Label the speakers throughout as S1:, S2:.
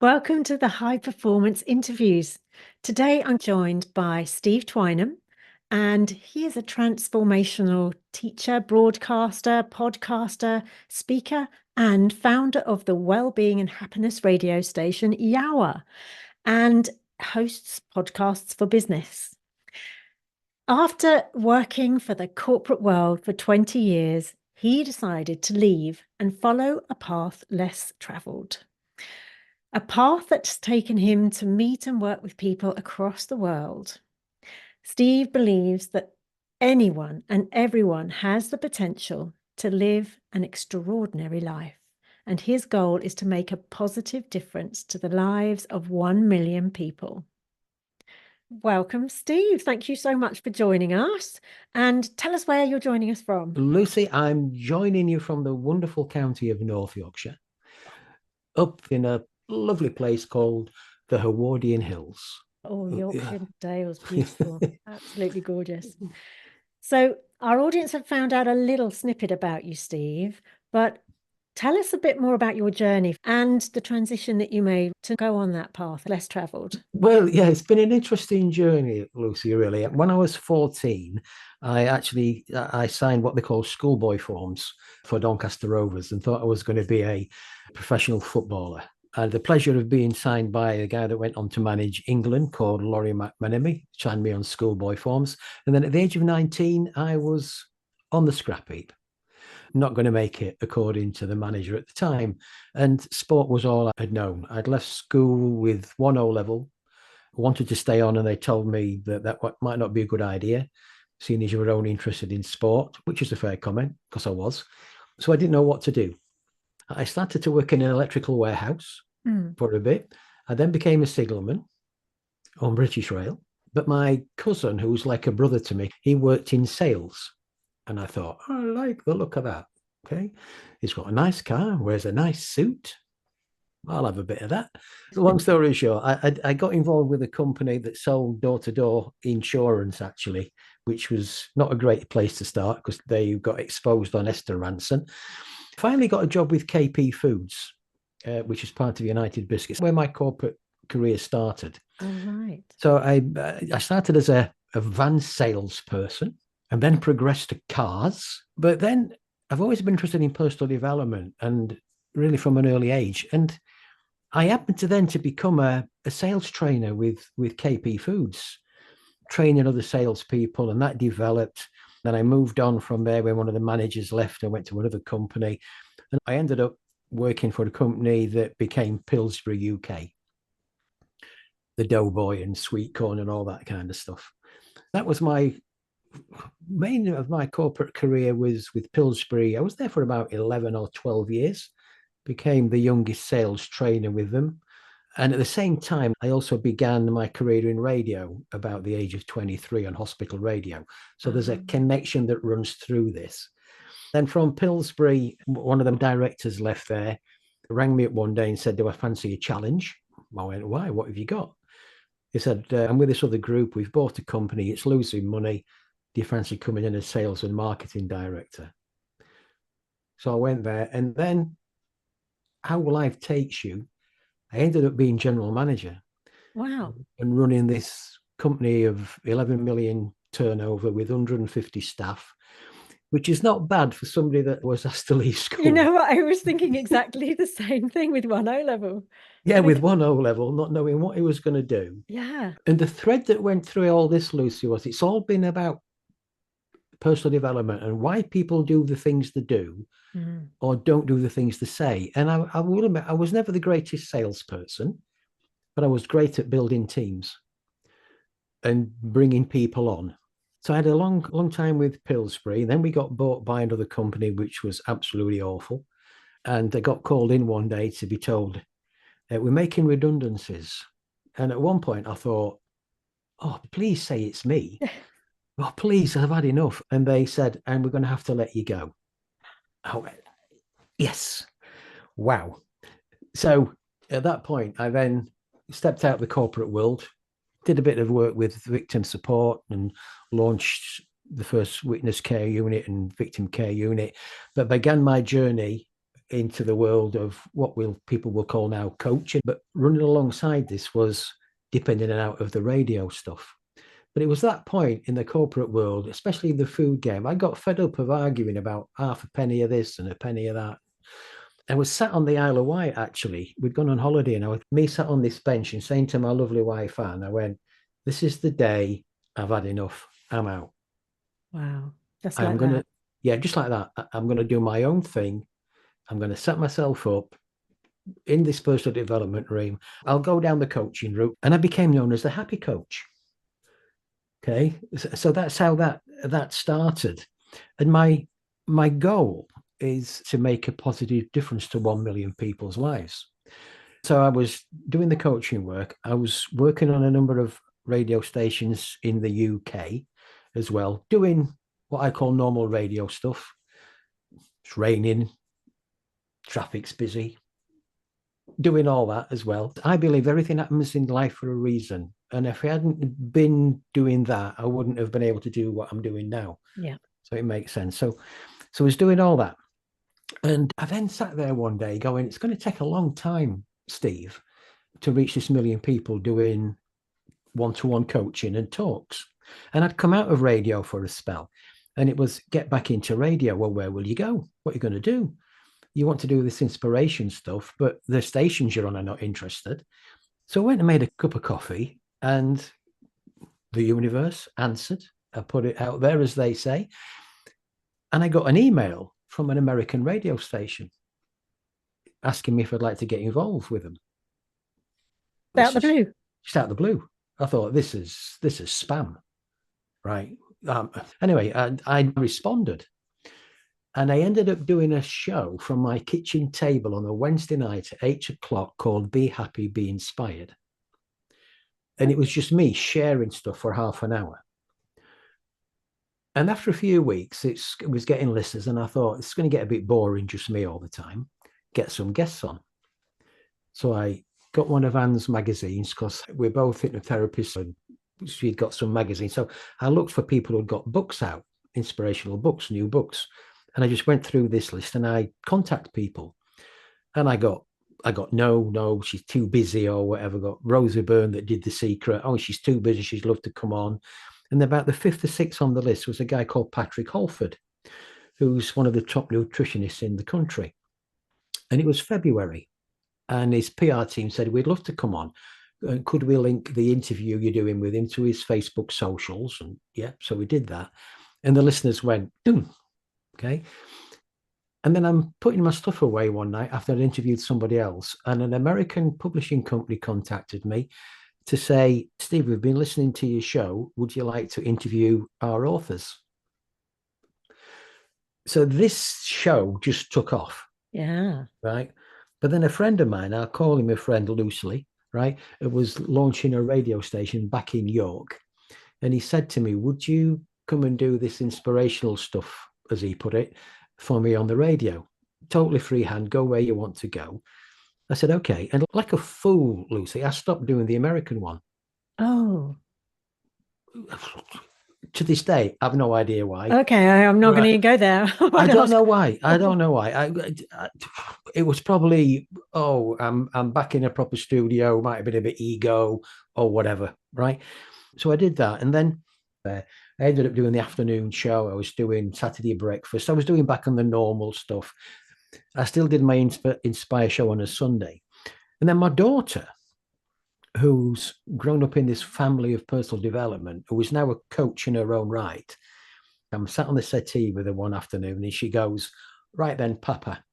S1: Welcome to the High Performance Interviews. Today I'm joined by Steve Twynham, and he is a transformational teacher, broadcaster, podcaster, speaker, and founder of the Wellbeing and Happiness radio station YOWAH, and hosts podcasts for business. After working for the corporate world for 20 years, he decided to leave and follow a path less traveled. A path that's taken him to meet and work with people across the world. Steve believes that anyone and everyone has the potential to live an extraordinary life, and his goal is to make a positive difference to the lives of 1 million people. Welcome, Steve. Thank you so much for joining us. And tell us where you're joining us from.
S2: Lucy, I'm joining you from the wonderful county of North Yorkshire, up in a lovely place called the Howardian Hills.
S1: Oh, Yorkshire Dales, beautiful. Absolutely gorgeous. So our audience have found out a little snippet about you, Steve, but tell us a bit more about your journey and the transition that you made to go on that path, less traveled.
S2: Well, yeah, it's been an interesting journey, Lucy, really. When I was 14, I signed what they call schoolboy forms for Doncaster Rovers and thought I was going to be a professional footballer. I had the pleasure of being signed by a guy that went on to manage England called Laurie McMenemy, signed me on schoolboy forms. And then at the age of 19, I was on the scrap heap. Not going to make it, according to the manager at the time. And sport was all I had known. I'd left school with 1 O level, wanted to stay on, and they told me that might not be a good idea, seeing as you were only interested in sport, which is a fair comment, because I was. So I didn't know what to do. I started to work in an electrical warehouse for a bit. I then became a signalman on British Rail. But my cousin, who was like a brother to me, he worked in sales. And I thought, I like the look of that. Okay. He's got a nice car, wears a nice suit. I'll have a bit of that. Long story short, I got involved with a company that sold door-to-door insurance, actually, which was not a great place to start because they got exposed on Esther Ranson. Finally got a job with KP Foods, which is part of United Biscuits, where my corporate career started.
S1: Oh, right.
S2: So I started as a van salesperson and then progressed to cars. But then I've always been interested in personal development, and really from an early age. And I happened to become a sales trainer with KP Foods, training other salespeople, and that developed. Then I moved on from there when one of the managers left and went to another company. And I ended up working for a company that became Pillsbury UK, the Doughboy and sweet corn and all that kind of stuff. That was my main of my corporate career was with Pillsbury. I was there for about 11 or 12 years, became the youngest sales trainer with them. And at the same time, I also began my career in radio about the age of 23 on hospital radio. So there's a connection that runs through this. Then from Pillsbury, one of them directors left there, rang me up one day and said, do I fancy a challenge? I went, why? What have you got? He said, I'm with this other group. We've bought a company. It's losing money. Do you fancy coming in as sales and marketing director? So I went there, and then how life takes you, I ended up being general manager.
S1: Wow.
S2: And running this company of 11 million turnover with 150 staff, which is not bad for somebody that was asked to leave school.
S1: You know what? I was thinking exactly the same thing with 1 O level.
S2: Yeah, with 1 O level, not knowing what he was going to do.
S1: Yeah.
S2: And the thread that went through all this, Lucy, was it's all been about personal development and why people do the things they do or don't do the things they say. And I will admit, I was never the greatest salesperson, but I was great at building teams and bringing people on. So I had a long time with Pillsbury. Then we got bought by another company, which was absolutely awful. And I got called in one day to be told, we're making redundancies. And at one point I thought, oh, please say it's me. Oh, please, I've had enough. And they said, and we're going to have to let you go. Oh, yes. Wow. So at that point, I then stepped out of the corporate world, did a bit of work with victim support and launched the first witness care unit and victim care unit, but began my journey into the world of what people will call now coaching. But running alongside this was dipping in and out of the radio stuff. But it was that point in the corporate world, especially in the food game, I got fed up of arguing about half a penny of this and a penny of that. I was sat on the Isle of Wight, actually. We'd gone on holiday, and me sat on this bench and saying to my lovely wife, Anne, I went, this is the day I've had enough. I'm out.
S1: Wow. Just
S2: I'm
S1: like
S2: going to,
S1: that.
S2: yeah, just like that. I'm going to do my own thing. I'm going to set myself up in this personal development room. I'll go down the coaching route. And I became known as the happy coach. Okay. So that's how that started. And my goal is to make a positive difference to 1 million people's lives. So I was doing the coaching work. I was working on a number of radio stations in the UK as well, doing what I call normal radio stuff. It's raining, traffic's busy, doing all that as well. I believe everything happens in life for a reason. And if I hadn't been doing that, I wouldn't have been able to do what I'm doing now.
S1: Yeah.
S2: So it makes sense. So I was doing all that. And I then sat there one day going, it's going to take a long time, Steve, to reach this million people doing one-to-one coaching and talks. And I'd come out of radio for a spell. And it was get back into radio. Well, where will you go? What are you going to do? You want to do this inspiration stuff, but the stations you're on are not interested. So I went and made a cup of coffee, and the universe answered. I put it out there, as they say. And I got an email from an American radio station asking me if I'd like to get involved with them.
S1: Out the blue.
S2: Just out of the blue. I thought, this is spam, right? Anyway, I responded. And I ended up doing a show from my kitchen table on a Wednesday night at 8 o'clock called Be Happy, Be Inspired. And it was just me sharing stuff for half an hour. And after a few weeks, it was getting listeners. And I thought, it's going to get a bit boring, just me all the time. Get some guests on. So I got one of Anne's magazines, because we're both hypnotherapists, and she'd got some magazines. So I looked for people who'd got books out, inspirational books, new books. And I just went through this list and I contact people. And I got no, she's too busy or whatever. Got Rosie Byrne that did The Secret. Oh, she's too busy. She'd love to come on. And about the fifth or sixth on the list was a guy called Patrick Holford, who's one of the top nutritionists in the country. And it was February. And his PR team said, we'd love to come on. Could we link the interview you're doing with him to his Facebook socials? And yeah, so we did that. And the listeners went, okay. And then I'm putting my stuff away one night after I'd interviewed somebody else. And an American publishing company contacted me to say, Steve, we've been listening to your show. Would you like to interview our authors? So this show just took off.
S1: Yeah.
S2: Right. But then a friend of mine, I'll call him a friend loosely, right? It was launching a radio station back in York. And he said to me, would you come and do this inspirational stuff, as he put it, for me on the radio? Totally freehand, go where you want to go. I said, okay. And like a fool, Lucy, I stopped doing the American one.
S1: Oh.
S2: To this day, I have no idea why.
S1: Okay, I'm not going to go there.
S2: I don't know why. I don't know why. It was probably, I'm back in a proper studio, might have been a bit ego or whatever, right? So I did that. And then I ended up doing the afternoon show. I was doing Saturday breakfast. I was doing back on the normal stuff. I still did my Inspire show on a Sunday. And then my daughter, who's grown up in this family of personal development, who is now a coach in her own right. I'm sat on the settee with her one afternoon and she goes, right then, Papa,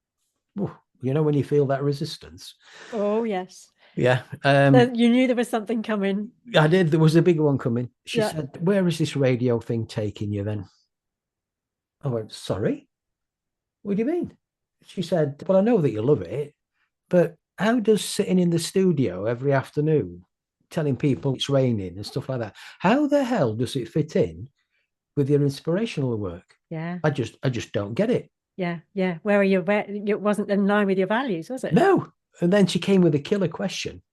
S2: you know when you feel that resistance?
S1: Oh, yes.
S2: Yeah.
S1: You knew there was something coming.
S2: I did. There was a big one coming. She said, where is this radio thing taking you then? I went, sorry? What do you mean? She said, well, I know that you love it, but how does sitting in the studio every afternoon telling people it's raining and stuff like that, how the hell does it fit in with your inspirational work?
S1: Yeah.
S2: I just don't get it.
S1: Yeah. Yeah. Where it wasn't in line with your values, was it?
S2: No. And then she came with a killer question.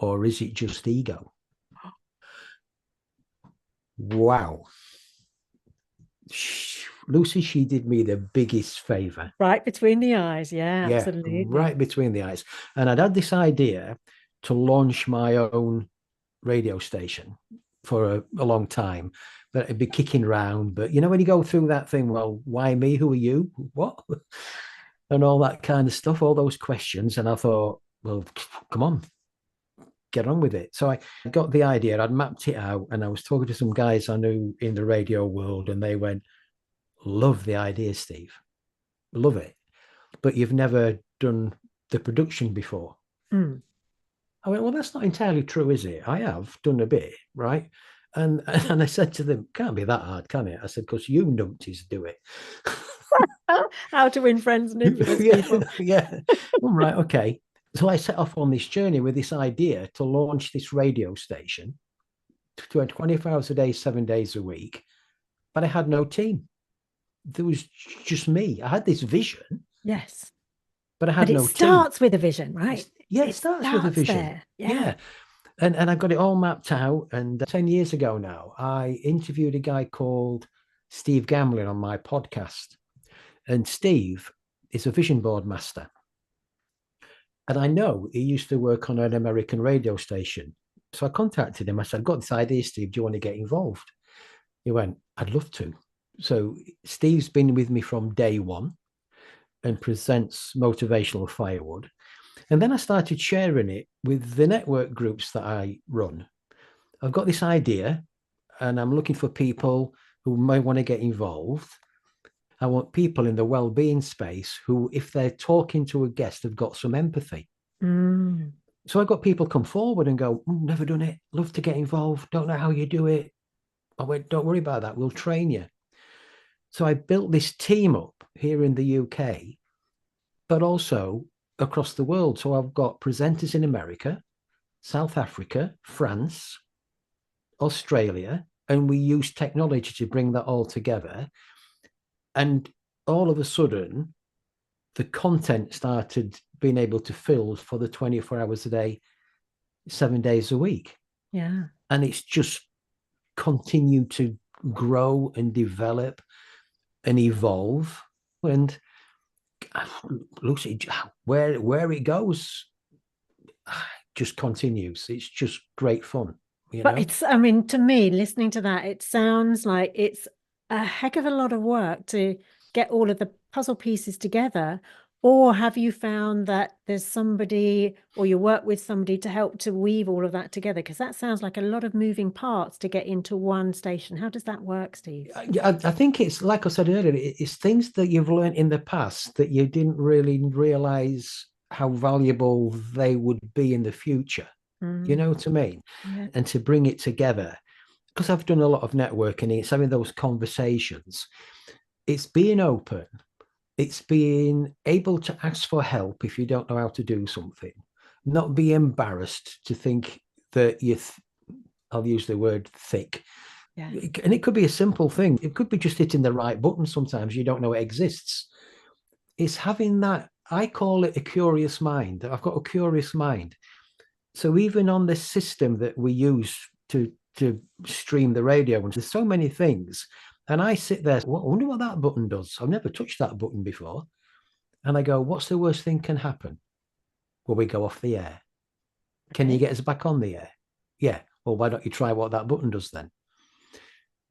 S2: Or is it just ego? Wow. Lucy, she did me the biggest favor.
S1: Right between the eyes. Yeah,
S2: Yeah,
S1: absolutely.
S2: right between the eyes. And I'd had this idea to launch my own radio station for a long time, that it'd be kicking around. But you know, when you go through that thing, well, why me? Who are you? What? And all that kind of stuff, all those questions. And I thought, well, come on, get on with it. So I got the idea, I'd mapped it out, and I was talking to some guys I knew in the radio world, and they went, love the idea, Steve. Love it. But you've never done the production before.
S1: Mm.
S2: I went, well, that's not entirely true, is it? I have done a bit, right? And and I said to them, can't be that hard, can it? I said, because you numpties do it.
S1: How to win friends and influence
S2: Yeah,
S1: people.
S2: yeah. All right, okay. So I set off on this journey with this idea to launch this radio station to 24 hours a day, 7 days a week. But I had no team. There was just me. I had this vision,
S1: Yes.
S2: but I
S1: But
S2: had
S1: it
S2: no team.
S1: starts with a vision, right?
S2: Yeah, it
S1: It
S2: starts with a
S1: starts
S2: vision.
S1: there. Yeah.
S2: Yeah. And I got it all mapped out. And 10 years ago now, I interviewed a guy called Steve Gamlin on my podcast. And Steve is a vision board master. And I know he used to work on an American radio station. So I contacted him. I said, I've got this idea, Steve. Do you want to get involved? He went, I'd love to. So Steve's been with me from day one and presents motivational firewood. And then I started sharing it with the network groups that I run. I've got this idea and I'm looking for people who may want to get involved. I want people in the well-being space who, if they're talking to a guest, have got some empathy.
S1: Mm.
S2: So I got people come forward and go, never done it, love to get involved, don't know how you do it. I went, don't worry about that, we'll train you. So I built this team up here in the UK, but also across the world. So I've got presenters in America, South Africa, France, Australia, and we use technology to bring that all together. And all of a sudden, the content started being able to fill for the 24 hours a day, 7 days a week.
S1: Yeah.
S2: And it's just continued to grow and develop and evolve. And Lucy, where it goes just continues. It's just great fun.
S1: But it's, I mean, to me, listening to that, it sounds like it's a heck of a lot of work to get all of the puzzle pieces together. Or have you found that there's somebody, or you work with somebody to help to weave all of that together? Because that sounds like a lot of moving parts to get into one station. How does that work, Steve?
S2: I think it's like I said earlier, it's things that you've learned in the past that you didn't really realize how valuable they would be in the future. You know what I mean?
S1: Yeah.
S2: And to bring it together, because I've done a lot of networking, it's having those conversations. It's being open. It's being able to ask for help if you don't know how to do something, not be embarrassed to think that I'll use the word thick.
S1: Yeah.
S2: And it could be a simple thing. It could be just hitting the right button. Sometimes you don't know it exists. It's having that, I call it a curious mind. I've got a curious mind. So even on this system that we use to stream the radio, and there's so many things. And I sit there, I wonder what that button does. I've never touched that button before. And I go, what's the worst thing can happen? Well, we go off the air. Can you get us back on the air? Yeah. Well, why don't you try what that button does then?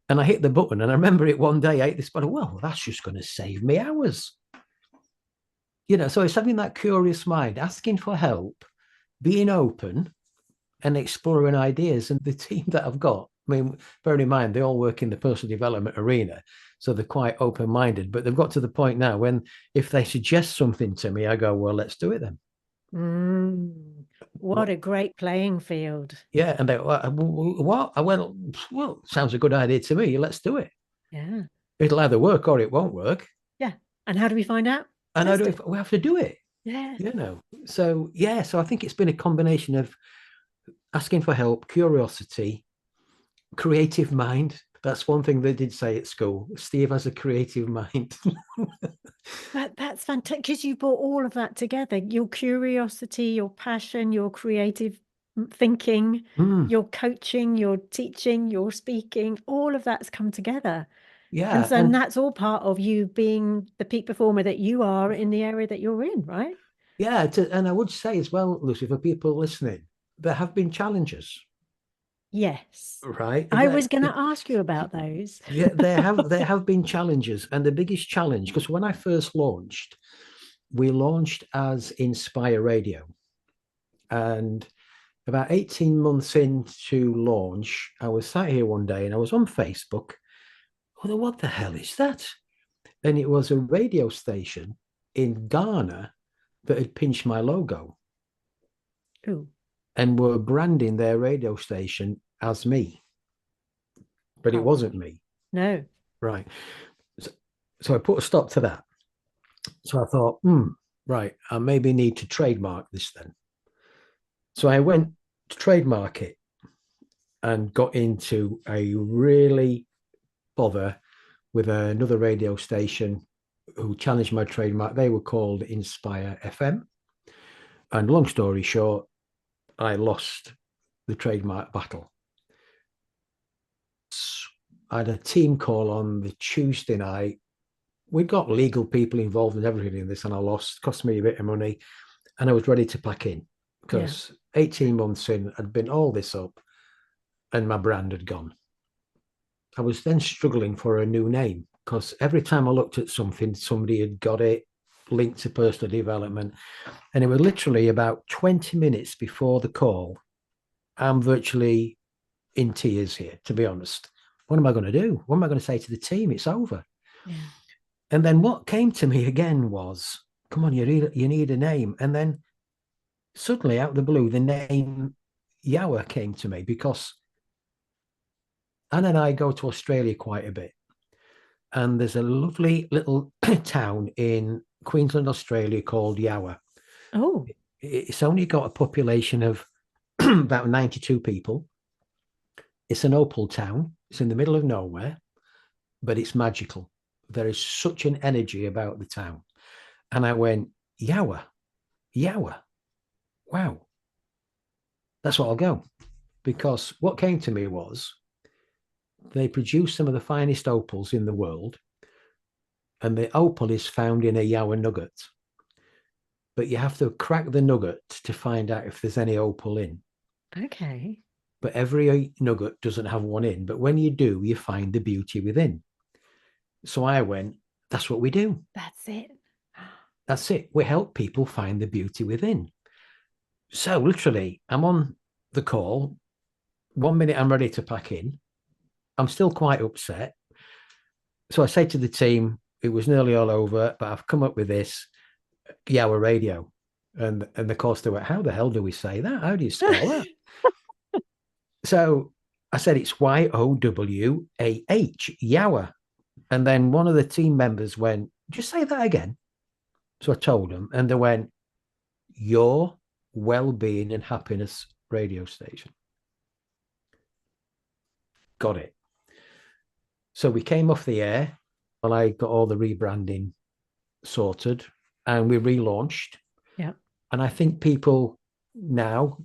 S2: And I hit the button, and I remember it one day, I hit this button. Well, that's just going to save me hours. So it's having that curious mind, asking for help, being open, and exploring ideas. And the team that I've got, I mean, bearing in mind, they all work in the personal development arena. So they're quite open-minded, but they've got to the point now when if they suggest something to me, I go, well, let's do it then.
S1: What a great playing field.
S2: Yeah. And they, what? I went, well, sounds a good idea to me. Let's do it.
S1: Yeah.
S2: It'll either work or it won't work.
S1: Yeah. And how do we find out?
S2: And we have to do it.
S1: Yeah.
S2: So, yeah. So I think it's been a combination of asking for help, curiosity, creative mind. That's one thing they did say at school. Steve has a creative mind.
S1: That's fantastic, because you brought all of that together. Your curiosity, your passion, your creative thinking, your coaching, your teaching, your speaking, all of that's come together.
S2: Yeah.
S1: And that's all part of you being the peak performer that you are in the area that you're in, right?
S2: Yeah. And I would say as well, Lucy, for people listening, there have been challenges,
S1: Yes.
S2: right?
S1: I was going to ask you about those.
S2: Yeah, there have been challenges, and the biggest challenge, because when I first launched, we launched as Inspire Radio, and about 18 months into launch, I was sat here one day and I was on Facebook. I thought, what the hell is that? And it was a radio station in Ghana that had pinched my logo
S1: Ooh,
S2: and were branding their radio station as me, but it
S1: oh,
S2: wasn't me.
S1: no.
S2: Right. So, so I put a stop to that. So I thought, right, I maybe need to trademark this then. So I went to trademark it and got into a really bother with another radio station who challenged my trademark. They were called Inspire FM. And long story short, I lost the trademark battle. I had a team call on the Tuesday night. We got legal people involved in everything in this, and I lost. Cost me a bit of money, and I was ready to pack in
S1: Yeah.
S2: because 18 months in, I'd been all this up, and my brand had gone. I was then struggling for a new name because every time I looked at something, somebody had got it linked to personal development. And it was literally about 20 minutes before the call. I'm virtually in tears here, to be honest. What am I going to do? What am I going to say to the team? It's over.
S1: Yeah.
S2: And then what came to me again was, come on, you need a name. And then suddenly out of the blue, the name YOWAH came to me because Anne and I go to Australia quite a bit. And there's a lovely little town in Queensland, Australia called YOWAH.
S1: Oh,
S2: It's only got a population of about 92 people. It's an opal town. It's in the middle of nowhere, but it's magical. There is such an energy about the town. And I went, YOWAH, YOWAH. Wow. That's what I'll go. Because what came to me was they produce some of the finest opals in the world. And the opal is found in a YOWAH nugget. But you have to crack the nugget to find out if there's any opal in.
S1: okay.
S2: But every nugget doesn't have one in. But when you do, you find the beauty within. So I went, that's what we do.
S1: That's it.
S2: That's it. We help people find the beauty within. So literally, I'm on the call. 1 minute, I'm ready to pack in. I'm still quite upset. So I say to the team, it was nearly all over, but I've come up with this YOWAH radio. And of course they went, how the hell do we say that? How do you spell that? So I said, it's YOWAH, YOWAH. And then one of the team members went, just say that again. So I told them, and they went, your well-being and happiness radio station. Got it. So we came off the air, and I got all the rebranding sorted, and we relaunched.
S1: Yeah.
S2: And I think people now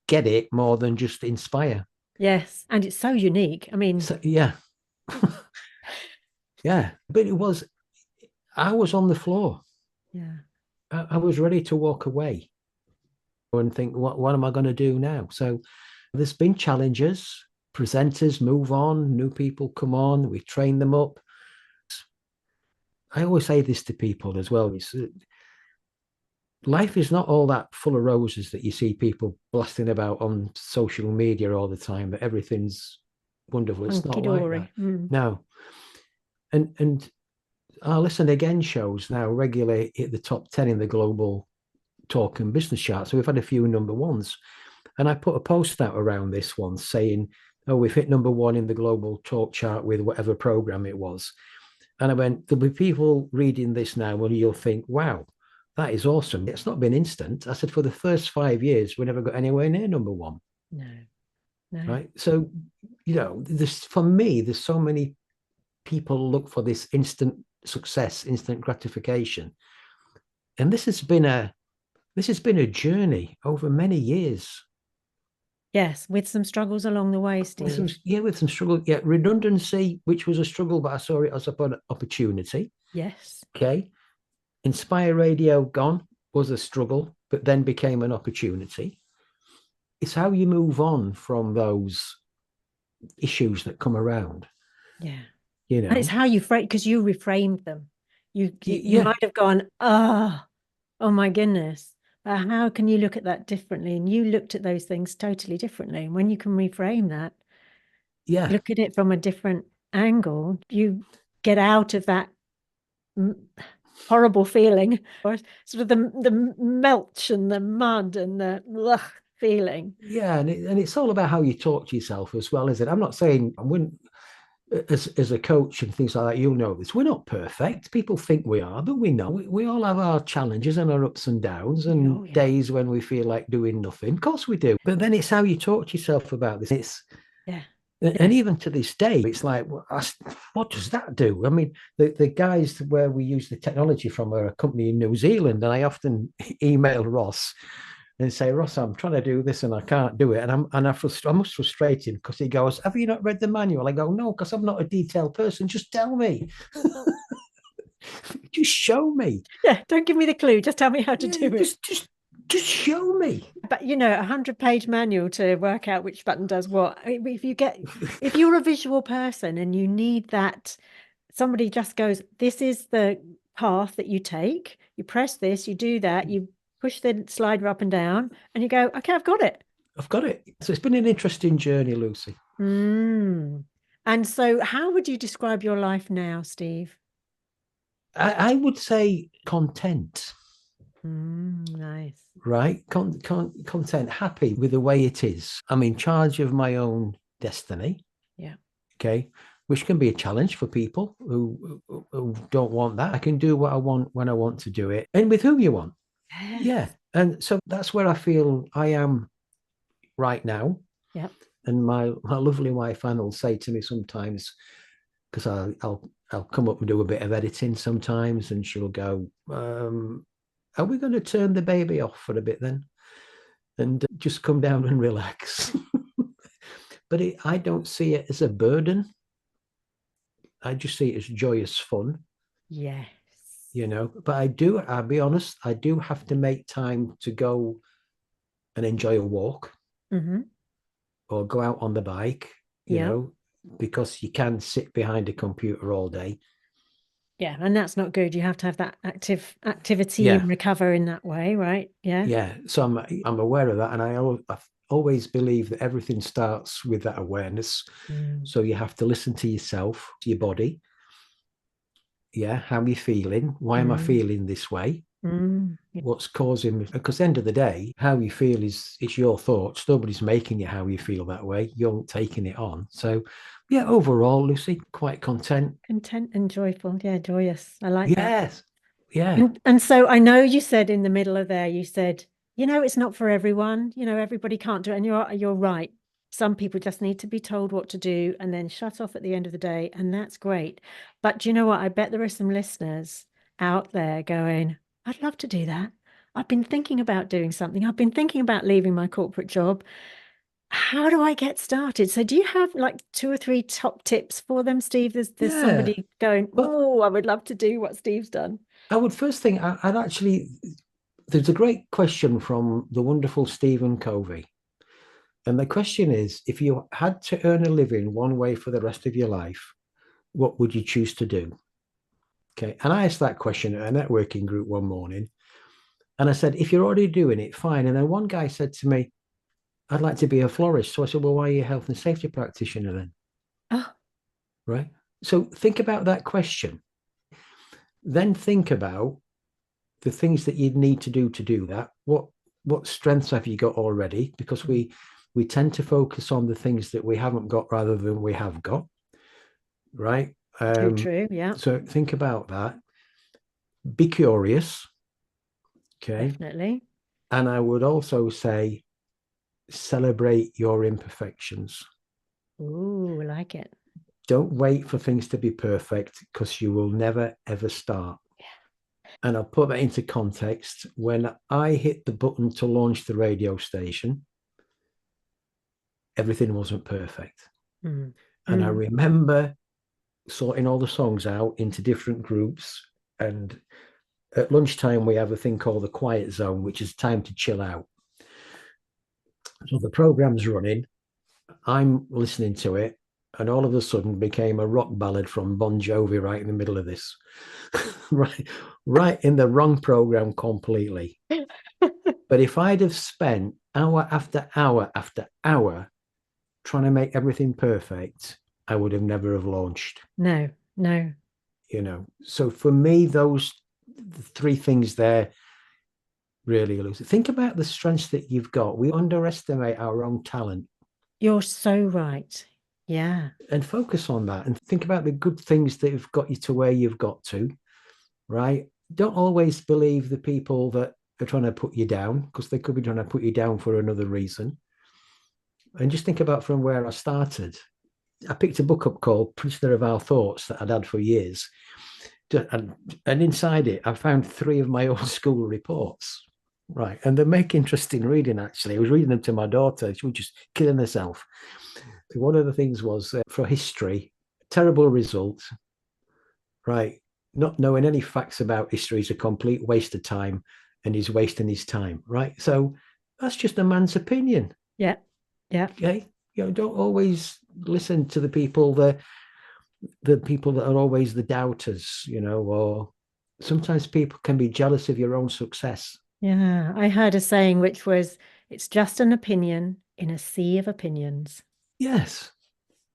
S2: get it more than just Inspire.
S1: Yes. And it's so unique. I mean,
S2: So, yeah. Yeah. But I was on the floor.
S1: yeah.
S2: I was ready to walk away and think, what am I going to do now? So there's been challenges. Presenters move on, new people come on, we train them up. I always say this to people as well. Life is not all that full of roses that you see people blasting about on social media all the time, that everything's wonderful. It's not like that. No. And our Listen Again shows now regularly hit the top 10 in the global talk and business chart. So we've had a few number ones. And I put a post out around this one saying, oh, we've hit number one in the global talk chart with whatever program it was. And I went, there'll be people reading this now and you'll think, wow, that is awesome. It's not been instant. I said, for the first 5 years, we never got anywhere near number one.
S1: No.
S2: Right. So, for me, there's so many people look for this instant success, instant gratification. And this has been a journey over many years.
S1: Yes, with some struggles along the way, Steve.
S2: With some struggle. Yeah, redundancy, which was a struggle, but I saw it as an opportunity.
S1: Yes.
S2: Okay. Inspire Radio gone was a struggle, but then became an opportunity. It's how you move on from those issues that come around,
S1: Yeah.
S2: you
S1: And it's
S2: know.
S1: how you frame, because you reframed them. You
S2: Yeah,
S1: might have gone, oh my goodness. But how can you look at that differently? And you looked at those things totally differently. And when you can reframe that,
S2: yeah,
S1: look at it from a different angle, you get out of that horrible feeling, or sort of the mulch and the mud and the ugh feeling.
S2: yeah. And it's all about how you talk to yourself as well, is it? I'm not saying I wouldn't, as a coach and things like that, you'll know this. We're not perfect. People think we are, but we know we all have our challenges and our ups and downs and
S1: Oh, yeah.
S2: days when we feel like doing nothing. Of course we do. But then it's how you talk to yourself about this.
S1: Yeah.
S2: And
S1: Yes.
S2: even to this day, it's like, what does that do? I mean, the guys where we use the technology from are a company in New Zealand, and I often email Ross and say, Ross, I'm trying to do this and I can't do it. I must frustrate him because he goes, have you not read the manual? I go, no, because I'm not a detailed person. Just tell me. Just show me.
S1: Yeah. Don't give me the clue. Just tell me how to
S2: Yeah,
S1: do it.
S2: just show me.
S1: But 100-page manual to work out which button does what. If you're a visual person and you need that, somebody just goes, this is the path that you take. You press this, you do that, you push the slider up and down, and you go, okay, I've got it.
S2: I've got it. So it's been an interesting journey, Lucy.
S1: Mm. And so, how would you describe your life now, Steve?
S2: I would say content.
S1: Nice.
S2: Right? Content, happy with the way it is. I'm in charge of my own destiny.
S1: Yeah.
S2: Okay. Which can be a challenge for people who don't want that. I can do what I want when I want to do it and with whom you want. Yeah.
S1: Yes.
S2: And so that's where I feel I am right now.
S1: Yep.
S2: And my lovely wife Anne will say to me sometimes, because I'll come up and do a bit of editing sometimes, and she'll go, are we going to turn the baby off for a bit then? And just come down and relax. But I don't see it as a burden. I just see it as joyous fun,
S1: Yes.
S2: But I'll be honest, I do have to make time to go and enjoy a walk
S1: Mm-hmm.
S2: or go out on the bike,
S1: Yeah.
S2: because you can sit behind a computer all day.
S1: Yeah. And that's not good. You have to have that activity
S2: Yeah,
S1: and recover in that way, right? Yeah.
S2: yeah. So I'm aware of that, and I've always believe that everything starts with that awareness.
S1: Mm.
S2: So you have to listen to yourself, to your body. Yeah, how are you feeling? Why am I
S1: Mm.
S2: feeling this way?
S1: Yeah.
S2: What's causing me? Because at the end of the day, how you feel is it's your thoughts. Nobody's making you how you feel that way. You're taking it on. So, yeah, overall, Lucy, quite content.
S1: Content and joyful. Yeah, joyous. I like that.
S2: Yes, yeah,
S1: And so I know you said in the middle of there, you said, it's not for everyone. Everybody can't do it. And you're right. Some people just need to be told what to do and then shut off at the end of the day. And that's great. But do you know what? I bet there are some listeners out there going, I'd love to do that. I've been thinking about doing something. I've been thinking about leaving my corporate job. How do I get started? So do you have like 2 or 3 top tips for them, Steve? There's
S2: yeah.
S1: somebody going,
S2: But
S1: oh, I would love to do what Steve's done.
S2: I would first think I'd actually. There's a great question from the wonderful Stephen Covey. And the question is, if you had to earn a living one way for the rest of your life, what would you choose to do? Okay. And I asked that question at a networking group one morning. And I said, if you're already doing it, fine. And then one guy said to me, I'd like to be a florist. So I said, well, why are you a health and safety practitioner then?
S1: Oh,
S2: Right. So think about that question. Then think about the things that you'd need to do that. What strengths have you got already? Because we tend to focus on the things that we haven't got rather than we have got. Right.
S1: too true. Yeah,
S2: So think about that. Be curious. Okay.
S1: definitely.
S2: And I would also say celebrate your imperfections.
S1: Ooh, I like it.
S2: Don't wait for things to be perfect because you will never ever start. And I'll put that into context. When I hit the button to launch the radio station, everything wasn't perfect.
S1: Mm.
S2: And I
S1: Mm.
S2: remember sorting all the songs out into different groups. And at lunchtime, we have a thing called the quiet zone, which is time to chill out. So the program's running, I'm listening to it, and all of a sudden became a rock ballad from Bon Jovi right in the middle of this. right in the wrong program completely. But if I'd have spent hour after hour after hour trying to make everything perfect, I would have never have launched.
S1: No, no.
S2: So for me, those three things there really elusive. Think about the strengths that you've got. We underestimate our own talent.
S1: You're so right. Yeah.
S2: And focus on that and think about the good things that have got you to where you've got to, right? Don't always believe the people that are trying to put you down, because they could be trying to put you down for another reason. And just think about from where I started. I picked a book up called Prisoner of Our Thoughts that I'd had for years. And inside it, I found 3 of my old school reports. Right. And they make interesting reading, actually. I was reading them to my daughter. She was just killing herself. One of the things was for history, terrible result. Right. Not knowing any facts about history is a complete waste of time, and he's wasting his time. Right. So that's just a man's opinion.
S1: Yeah. Yeah.
S2: Okay. Don't always listen to the people that are always the doubters, or sometimes people can be jealous of your own success.
S1: Yeah. I heard a saying which was, it's just an opinion in a sea of opinions.
S2: Yes.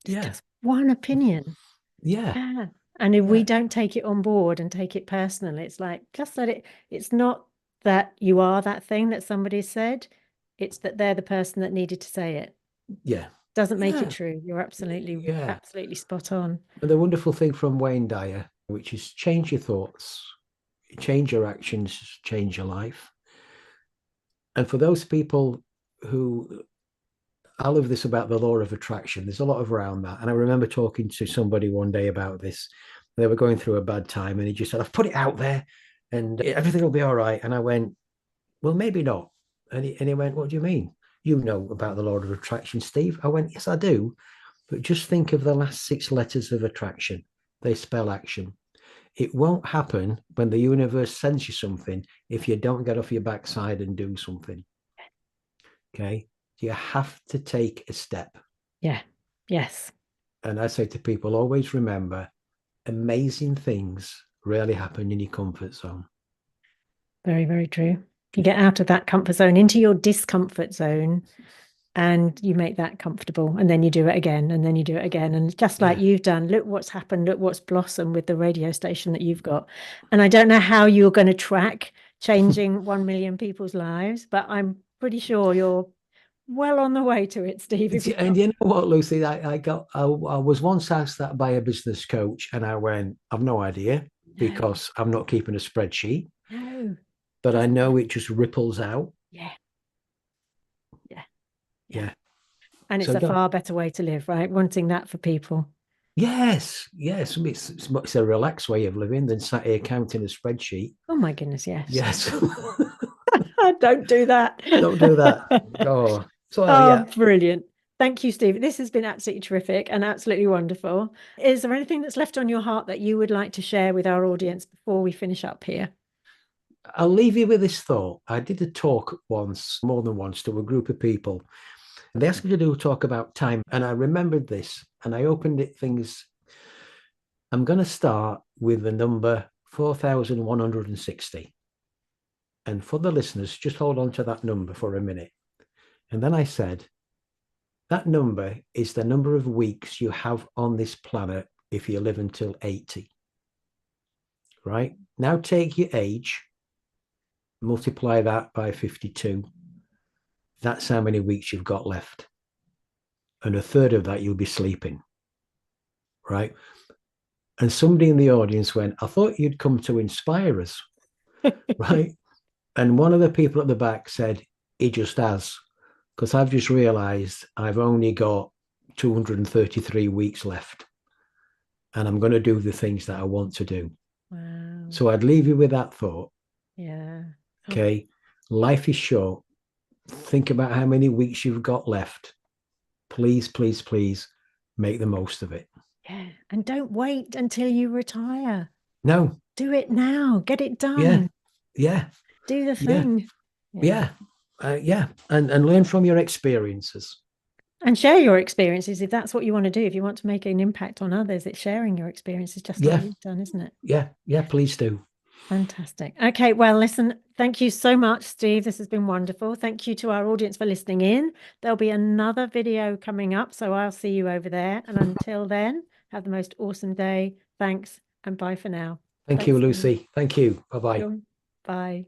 S1: It's
S2: Yeah.
S1: just one opinion.
S2: Yeah.
S1: Yeah. And if we
S2: Yeah.
S1: don't take it on board and take it personally, it's like, just let it, it's not that you are that thing that somebody said, it's that they're the person that needed to say it.
S2: Yeah.
S1: Doesn't make it
S2: Yeah.
S1: true. You're absolutely,
S2: Yeah.
S1: absolutely spot on.
S2: And the wonderful thing from Wayne Dyer, which is change your thoughts, change your actions, change your life. And for those people who, I love this about the law of attraction. There's a lot of around that. And I remember talking to somebody one day about this. They were going through a bad time, and he just said, I've put it out there and everything will be all right. And I went, well, maybe not. And he went, what do you mean? You know about the law of attraction, Steve? I went, yes, I do. But just think of the last 6 letters of attraction. They spell action. It won't happen when the universe sends you something if you don't get off your backside and do something. Okay. You have to take a step.
S1: Yeah. Yes.
S2: And I say to people, always remember, amazing things rarely happen in your comfort zone.
S1: Very, very true. You get out of that comfort zone into your discomfort zone, and you make that comfortable, and then you do it again, and then you do it again. And just like you've done, look what's happened, look what's blossomed with the radio station that you've got. And I don't know how you're going to track changing 1 million people's lives, but I'm pretty sure you're well on the way to it, Steve.
S2: And you know what, Lucy, I was once asked that by a business coach, and I went, I've no idea, because I'm not keeping a spreadsheet.
S1: No.
S2: But I know it just ripples out.
S1: Yeah. Yeah.
S2: Yeah.
S1: And it's a far better way to live, right? Wanting that for people.
S2: Yes. Yes. It's a relaxed way of living than sat here counting a spreadsheet.
S1: Oh my goodness, yes.
S2: Yes.
S1: Don't do that.
S2: Don't do that. Oh, so
S1: oh, brilliant. Thank you, Steve. This has been absolutely terrific and absolutely wonderful. Is there anything that's left on your heart that you would like to share with our audience before we finish up here?
S2: I'll leave you with this thought. I did a talk once, more than once, to a group of people. And they asked me to do a talk about time. And I remembered this, and I opened it things. I'm going to start with the number 4,160. And for the listeners, just hold on to that number for a minute. And then I said, that number is the number of weeks you have on this planet if you live until 80. Right? Now take your age, multiply that by 52. That's how many weeks you've got left. And a third of that you'll be sleeping. Right? And somebody in the audience went, I thought you'd come to inspire us. Right? And one of the people at the back said, he just has. Because I've just realized I've only got 233 weeks left. And I'm going to do the things that I want to do.
S1: Wow.
S2: So I'd leave you with that thought.
S1: Yeah.
S2: Okay. Life is short. Think about how many weeks you've got left. please, please, please make the most of it.
S1: Yeah. And don't wait until you retire.
S2: No,
S1: Do it now. Get it
S2: yeah,
S1: done.
S2: yeah,
S1: Do the
S2: yeah,
S1: thing. Yeah.
S2: yeah, yeah, and learn from your experiences.
S1: And share your experiences if that's what you want to do. If you want to make an impact on others, it's sharing your experiences just like
S2: Yeah,
S1: you've done, isn't it?
S2: yeah, yeah, please do.
S1: Fantastic. Okay, well, listen, thank you so much, Steve. This has been wonderful. Thank you to our audience for listening in. There'll be another video coming up, so I'll see you over there. And until then, have the most awesome day. Thanks, and bye for now.
S2: Thank you,
S1: Thanks, Steve.
S2: Lucy. Thank you. Bye bye.
S1: Sure. Bye.